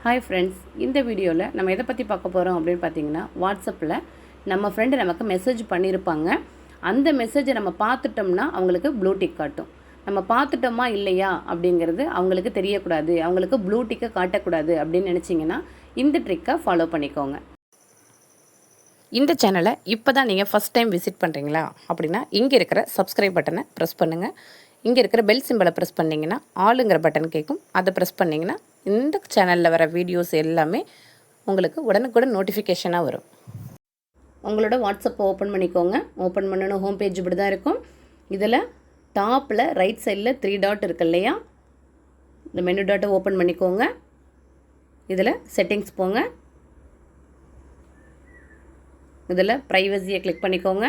Hi friends, இந்த வீடியோவில் நம்ம எதை பற்றி பார்க்க போகிறோம் அப்படின்னு பார்த்தீங்கன்னா, வாட்ஸ்அப்பில் நம்ம ஃப்ரெண்டு நமக்கு மெசேஜ் பண்ணியிருப்பாங்க. அந்த மெசேஜை நம்ம பார்த்துட்டோம்னா அவங்களுக்கு ப்ளூ டிக் காட்டும். நம்ம பார்த்துட்டோமா இல்லையா அப்படிங்கிறது அவங்களுக்கு தெரியக்கூடாது, அவங்களுக்கு ப்ளூ டிக்கை காட்டக்கூடாது அப்படின்னு நினச்சிங்கன்னா இந்த ட்ரிக்கை ஃபாலோ பண்ணிக்கோங்க. இந்த சேனலை இப்போ தான் நீங்கள் ஃபஸ்ட் டைம் விசிட் பண்ணுறீங்களா அப்படின்னா இங்கே இருக்கிற சப்ஸ்கிரைப் பட்டனை ப்ரெஸ் பண்ணுங்கள். இங்கே இருக்கிற பெல் சிம்பலை ப்ரெஸ் பண்ணிங்கன்னா ஆளுங்கிற பட்டன் கேட்கும். அதை ப்ரெஸ் பண்ணிங்கன்னா இந்த சேனலில் வர வீடியோஸ் எல்லாமே உங்களுக்கு உடனுக்குடன் நோட்டிஃபிகேஷனாக வரும். உங்களோட வாட்ஸ்அப்பை ஓப்பன் பண்ணிக்கோங்க. ஓப்பன் பண்ணணும், ஹோம் பேஜ் இப்படி தான் இருக்கும். இதில் டாப்பில் ரைட் சைடில் 3 டாட் இருக்கு இல்லையா, இந்த மெனு டாட்டை ஓப்பன் பண்ணிக்கோங்க. இதில் செட்டிங்ஸ் போங்க. இதில் ப்ரைவசியை கிளிக் பண்ணிக்கோங்க.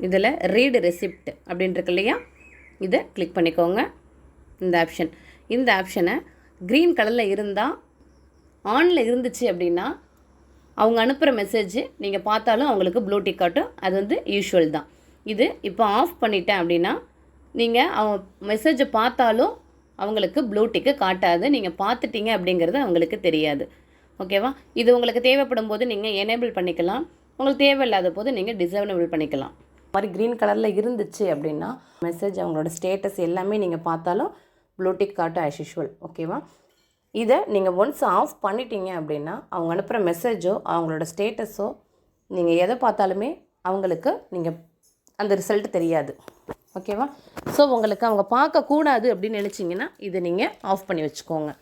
இதில் ரீடு ரெசிப்ட் அப்படின்னு இருக்கு இல்லையா, இதை கிளிக் பண்ணிக்கோங்க. இந்த ஆப்ஷனை க்ரீன் கலரில் இருந்தால், ஆனில் இருந்துச்சு அப்படின்னா அவங்க அனுப்புகிற மெசேஜ் நீங்கள் பார்த்தாலும் அவங்களுக்கு ப்ளூ டிக் காட்டும். அது வந்து யூஷுவல் தான். இது இப்போ ஆஃப் பண்ணிட்டேன் அப்படின்னா நீங்கள் அவங்க மெசேஜை பார்த்தாலும் அவங்களுக்கு ப்ளூ டிக்கு காட்டாது. நீங்கள் பார்த்துட்டீங்க அப்படிங்கிறது அவங்களுக்கு தெரியாது. ஓகேவா? இது உங்களுக்கு தேவைப்படும் போது நீங்கள் எனேபிள் பண்ணிக்கலாம், உங்களுக்கு தேவையில்லாத போது நீங்கள் டிசேபிள் பண்ணிக்கலாம். மாதிரி க்ரீன் கலரில் இருந்துச்சு அப்படின்னா மெசேஜ் அவங்களோட ஸ்டேட்டஸ் எல்லாமே நீங்கள் பார்த்தாலும் ப்ளூ டிக் காட்டும் ஆஸ் யூஷுவல். ஓகேவா? இதை நீங்கள் ஒன்ஸ் ஆஃப் பண்ணிட்டீங்க அப்படின்னா அவங்க அனுப்புகிற மெசேஜோ அவங்களோட ஸ்டேட்டஸோ நீங்கள் எதை பார்த்தாலுமே அவங்களுக்கு நீங்கள் அந்த ரிசல்ட் தெரியாது. ஓகேவா? ஸோ உங்களுக்கு அவங்க பார்க்கக்கூடாது அப்படின்னு நினச்சிங்கன்னா இதை நீங்கள் ஆஃப் பண்ணி வச்சுக்கோங்க.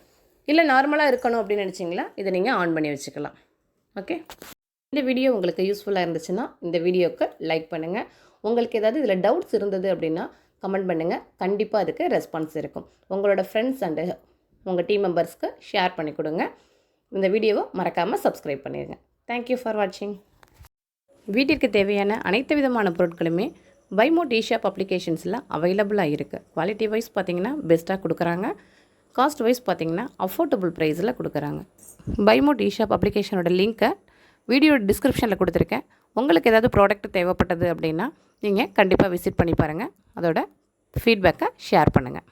இல்லை நார்மலாக இருக்கணும் அப்படின்னு நினச்சிங்களா இதை நீங்கள் ஆன் பண்ணி வச்சுக்கலாம். ஓகே, இந்த வீடியோ உங்களுக்கு யூஸ்ஃபுல்லாக இருந்துச்சுன்னா இந்த வீடியோவுக்கு லைக் பண்ணுங்கள். உங்களுக்கு ஏதாவது இதில் டவுட்ஸ் இருந்தது அப்படின்னா கமெண்ட் பண்ணுங்கள். கண்டிப்பாக அதுக்கு ரெஸ்பான்ஸ் இருக்கும். உங்களோட ஃப்ரெண்ட்ஸ் அண்டு உங்கள் டீம் மெம்பர்ஸ்க்கு ஷேர் பண்ணி கொடுங்க. இந்த வீடியோவை மறக்காமல் சப்ஸ்கிரைப் பண்ணிடுங்க. தேங்க்யூ ஃபார் வாட்சிங். வீட்டிற்கு தேவையான அனைத்து விதமான பொருட்களுமே பைமோட் ஈஷாப் அப்ளிகேஷன்ஸில் அவைலபிளாக இருக்குது. குவாலிட்டி வைஸ் பார்த்திங்கன்னா பெஸ்ட்டாக கொடுக்குறாங்க. காஸ்ட் வைஸ் பார்த்திங்கன்னா அஃபோர்டபுள் ப்ரைஸில் கொடுக்குறாங்க. பைமோட் ஈஷாப் அப்ளிகேஷனோட லிங்க்கை வீடியோ டிஸ்கிரிப்ஷனில் கொடுத்துருக்கேன். உங்களுக்கு ஏதாவது ப்ராடக்ட் தேவைப்பட்டது அப்படின்னா நீங்கள் கண்டிப்பாக விசிட் பண்ணி பாருங்கள். அதோட ஃபீட்பேக்கை ஷேர் பண்ணுங்கள்.